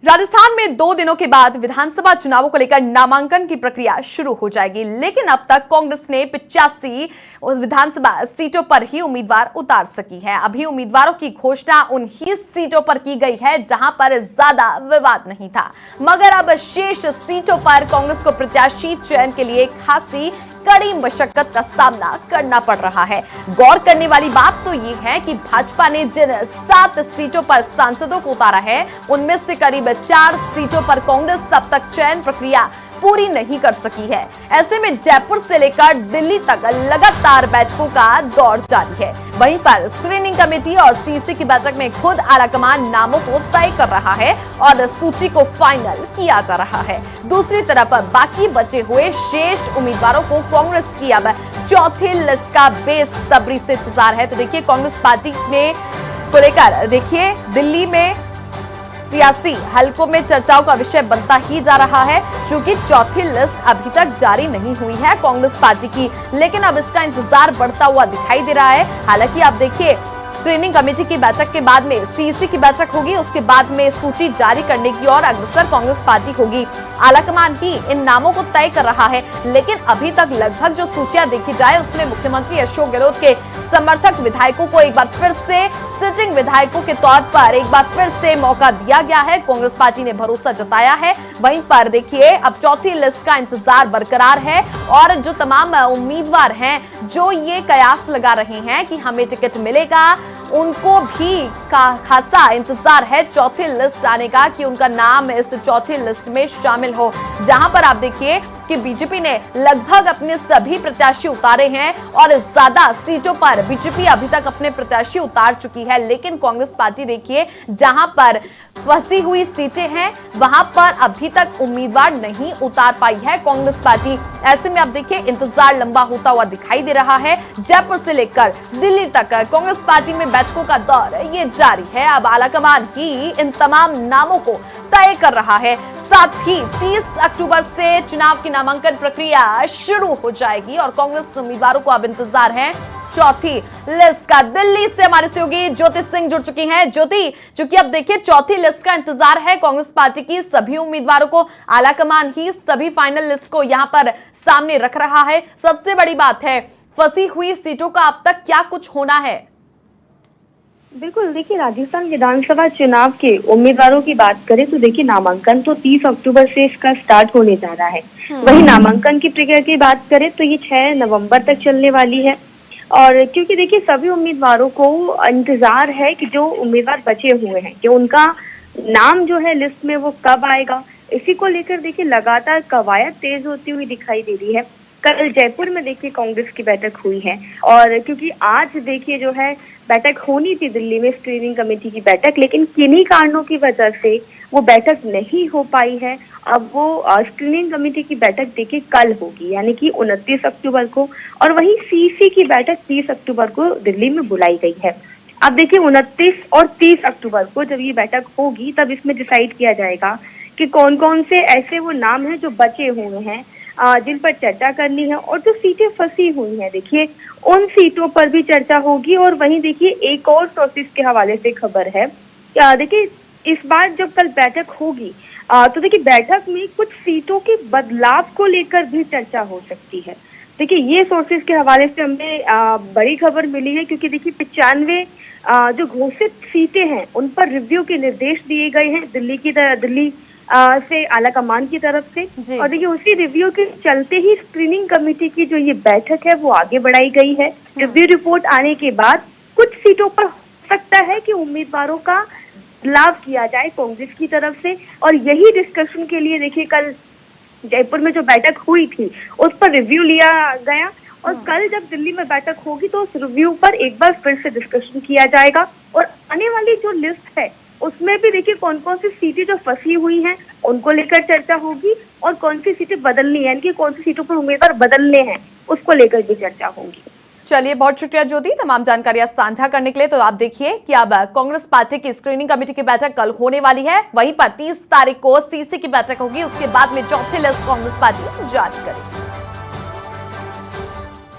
राजस्थान में 2 दिनों के बाद विधानसभा चुनावों को लेकर नामांकन की प्रक्रिया शुरू हो जाएगी, लेकिन अब तक कांग्रेस ने 85 विधानसभा सीटों पर ही उम्मीदवार उतार सकी है। अभी उम्मीदवारों की घोषणा उन ही सीटों पर की गई है जहां पर ज्यादा विवाद नहीं था, मगर अब शेष सीटों पर कांग्रेस को प्रत्याशी चयन के लिए खासी कड़ी मशक्कत का सामना करना पड़ रहा है। गौर करने वाली बात तो ये है कि भाजपा ने जिन 7 सीटों पर सांसदों को उतारा है, उनमें से करीब 4 सीटों पर कांग्रेस अब तक चयन प्रक्रिया पूरी नहीं कर सकी है। ऐसे में जयपुर से लेकर दिल्ली तक लगातार बैठकों का दौर जारी है। वहीं पर स्क्रीनिंग कमेटी और सीसी की बैठक में खुद आलाकमान नामों को तय कर रहा है और सूची को फाइनल किया जा रहा है। दूसरी तरफ बाकी बचे हुए शेष उम्मीदवारों को कांग्रेस की अब चौथी लिस्ट का बेसब्री से इंतजार है। तो देखिए, कांग्रेस पार्टी में को लेकर देखिए दिल्ली में सियासी हलकों में चर्चाओं का विषय बनता ही जा रहा है, क्योंकि चौथी लिस्ट अभी तक जारी नहीं हुई है कांग्रेस पार्टी की, लेकिन अब इसका इंतजार बढ़ता हुआ दिखाई दे रहा है। हालांकि आप देखिए, स्क्रीनिंग कमेटी की बैठक के बाद में सीईसी की बैठक होगी, उसके बाद में सूची जारी करने की ओर अग्रसर कांग्रेस पार्टी होगी। आलाकमान ही इन नामों को तय कर रहा है, लेकिन अभी तक लगभग जो सूचियां देखी जाए उसमें मुख्यमंत्री अशोक गहलोत के समर्थक विधायकों को एक बार फिर से सिटिंग विधायकों के तौर पर एक बार फिर से मौका दिया गया है। कांग्रेस पार्टी ने भरोसा जताया है। वहीं पर देखिए, अब चौथी लिस्ट का इंतजार बरकरार है और जो तमाम उम्मीदवार हैं जो ये कयास लगा रहे हैं कि हमें टिकट मिलेगा, उनको भी खासा इंतजार है चौथी लिस्ट आने का, कि उनका नाम इस चौथी लिस्ट में शामिल हो, जहां पर आप देखिए कि बीजेपी ने लगभग अपने सभी प्रत्याशी उतारे हैं और ज्यादा सीटों पर बीजेपी अभी तक अपने प्रत्याशी उतार चुकी है। लेकिन कांग्रेस पार्टी देखिए, जहां पर फंसी हुई सीटें हैं वहां पर अभी तक उम्मीदवार नहीं उतार पाई है कांग्रेस पार्टी। ऐसे में अब देखिए, इंतजार लंबा होता हुआ दिखाई दे रहा है। जयपुर से लेकर दिल्ली तक कांग्रेस पार्टी में बैठकों का दौर ये जारी है। अब आलाकमान ही इन तमाम नामों को तय कर रहा है। साथ ही 30 अक्टूबर से चुनाव की नामांकन प्रक्रिया शुरू हो जाएगी और कांग्रेस उम्मीदवारों को अब इंतजार है चौथी लिस्ट का। दिल्ली से हमारे सहयोगी ज्योति सिंह जुड़ चुकी हैं। ज्योति, चूंकि अब देखिए चौथी लिस्ट का इंतजार है कांग्रेस पार्टी की सभी उम्मीदवारों को, आलाकमान ही सभी फाइनल लिस्ट को यहां पर सामने रख रहा है। सबसे बड़ी बात है, फंसी हुई सीटों का अब तक क्या कुछ होना है? बिल्कुल, देखिए राजस्थान विधानसभा चुनाव के उम्मीदवारों की बात करें तो देखिए, नामांकन तो 30 अक्टूबर से इसका स्टार्ट होने जा रहा है। वहीं नामांकन की प्रक्रिया की बात करें तो ये 6 नवंबर तक चलने वाली है। और क्योंकि देखिए, सभी उम्मीदवारों को इंतजार है कि जो उम्मीदवार बचे हुए हैं कि उनका नाम जो है लिस्ट में वो कब आएगा, इसी को लेकर देखिए लगातार कवायद तेज होती हुई दिखाई दे रही है। कल जयपुर में देखिए कांग्रेस की बैठक हुई है, और क्योंकि आज देखिए जो है बैठक होनी थी दिल्ली में स्क्रीनिंग कमेटी की बैठक, लेकिन किन्हीं कारणों की वजह से वो बैठक नहीं हो पाई है। अब वो स्क्रीनिंग कमेटी की बैठक देखिए कल होगी, यानी कि 29 अक्टूबर को, और वहीं सीसी की बैठक 30 अक्टूबर को दिल्ली में बुलाई गई है। अब देखिए 29 और 30 अक्टूबर को जब ये बैठक होगी, तब इसमें डिसाइड किया जाएगा कि कौन कौन से ऐसे वो नाम हैं जो बचे हुए हैं, जिन पर चर्चा करनी है, और जो सीटें फंसी हुई हैं देखिए उन सीटों पर भी चर्चा होगी। और वहीं देखिए एक और सोर्सेस के हवाले से खबर है, देखिए इस बार जब कल बैठक होगी तो देखिए बैठक में कुछ सीटों के बदलाव को लेकर भी चर्चा हो सकती है। देखिए ये सोर्सेस के हवाले से हमें बड़ी खबर मिली है, क्योंकि देखिए 95 जो घोषित सीटें हैं उन पर रिव्यू के निर्देश दिए गए हैं दिल्ली से आलाकमान की तरफ से। और देखिए उसी रिव्यू के चलते ही स्क्रीनिंग कमेटी की जो ये बैठक है वो आगे बढ़ाई गई है। रिव्यू रिपोर्ट आने के बाद कुछ सीटों पर हो सकता है कि उम्मीदवारों का बदलाव किया जाए कांग्रेस की तरफ से, और यही डिस्कशन के लिए देखिए कल जयपुर में जो बैठक हुई थी उस पर रिव्यू लिया गया, और कल जब दिल्ली में बैठक होगी तो उस रिव्यू पर एक बार फिर से डिस्कशन किया जाएगा। और आने वाली जो लिस्ट है उसमें भी देखिए कौन कौन सी सीटें जो फंसी हुई हैं उनको लेकर चर्चा होगी, और कौन सी सीटें बदलनी है, यानी कि कौन सी सीटों पर उम्मीदवार बदलने हैं उसको लेकर भी चर्चा होगी। चलिए, बहुत शुक्रिया ज्योति तमाम जानकारियां साझा करने के लिए। तो आप देखिए कि अब कांग्रेस पार्टी की स्क्रीनिंग कमेटी की बैठक कल होने वाली है, वहीं पर 30 तारीख को सीसी की बैठक होगी, उसके बाद में चौथी लिस्ट कांग्रेस पार्टी जारी करेगी।